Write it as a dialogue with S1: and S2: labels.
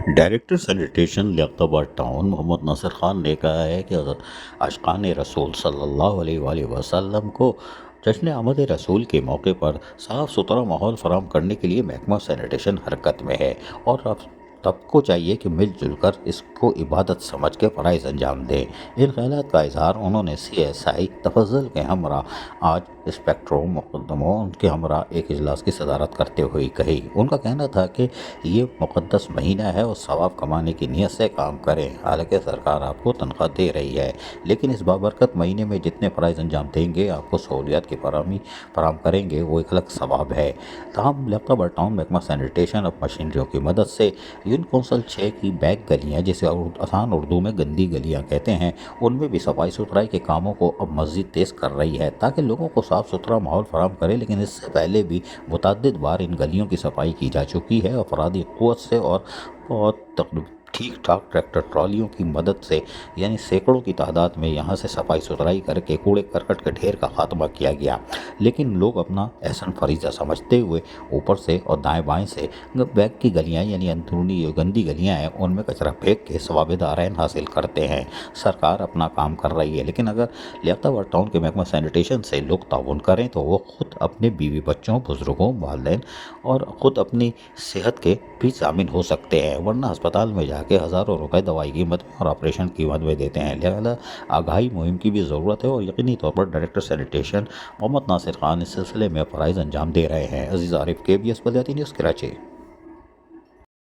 S1: Director sanitation لیاقتآباد town محمد ناصر خان نے کہا ہے کہ عاشقان رسول صلی اللہ علیہ وآلہ وسلم کو جشن آمد رسول کے موقع پر صاف ستھرا ماحول فراہم کرنے کے لیے محکمہ سینیٹیشن حرکت میں ہے اور اب سب کو چاہیے کہ مل جل کر اس کو عبادت سمجھ کے فرائض انجام دیں۔ ان خیالات کا اظہار انہوں نے سی ایس آئی تفضل کے ہمراہ آج اسپیکٹروں مقدموں کے ہمراہ ایک اجلاس کی صدارت کرتے ہوئے کہی۔ ان کا کہنا تھا کہ یہ مقدس مہینہ ہے اور ثواب کمانے کی نیت سے کام کریں۔ حالانکہ سرکار آپ کو تنخواہ دے رہی ہے، لیکن اس بابرکت مہینے میں جتنے فرائض انجام دیں گے، آپ کو سہولیات کی فراہم کریں گے، وہ ایک الگ ثواب ہے۔ تاہم لیاقتآباد ٹاؤن محکمہ سینیٹیشن اب مشینریوں کی مدد سے یونین کونسل 6 کی بیک گلیاں، جسے آسان اردو میں گندی گلیاں کہتے ہیں، ان میں بھی صفائی ستھرائی کے کاموں کو اب مزید تیز کر رہی ہے تاکہ لوگوں کو صاف ستھرا ماحول فراہم کرے۔ لیکن اس سے پہلے بھی متعدد بار ان گلیوں کی صفائی کی جا چکی ہے۔ افرادی قوت سے اور بہت ٹھیک ٹھاک ٹریکٹر ٹرالیوں کی مدد سے، یعنی سینکڑوں کی تعداد میں یہاں سے صفائی ستھرائی کر کے کوڑے کرکٹ کے ڈھیر کا خاتمہ کیا گیا، لیکن لوگ اپنا احسن فریضہ سمجھتے ہوئے اوپر سے اور دائیں بائیں سے بیک کی گلیاں، یعنی اندرونی جو گندی گلیاں ہیں، ان میں کچرا پھینک کے ثواب دارین حاصل کرتے ہیں۔ سرکار اپنا کام کر رہی ہے، لیکن اگر لیاقتآباد ٹاؤن کے محکمہ سینیٹیشن سے لوگ تعاون کریں تو وہ خود اپنے بیوی بچوں، بزرگوں، والدین اور خود اپنی صحت کے بھی ضامن ہو سکتے ہیں، ورنہ ہسپتال میں جا کے ہزاروں روپے دوائی قیمت میں اور آپریشن قیمت میں دیتے ہیں۔ لہذا آگاہی مہم کی بھی ضرورت ہے اور یقینی طور پر ڈائریکٹر سینیٹیشن محمد ناصر خان اس سلسلے میں فرائض انجام دے رہے ہیں۔ عزیز عارف، KBS بلدیاتی نیوز، کراچی۔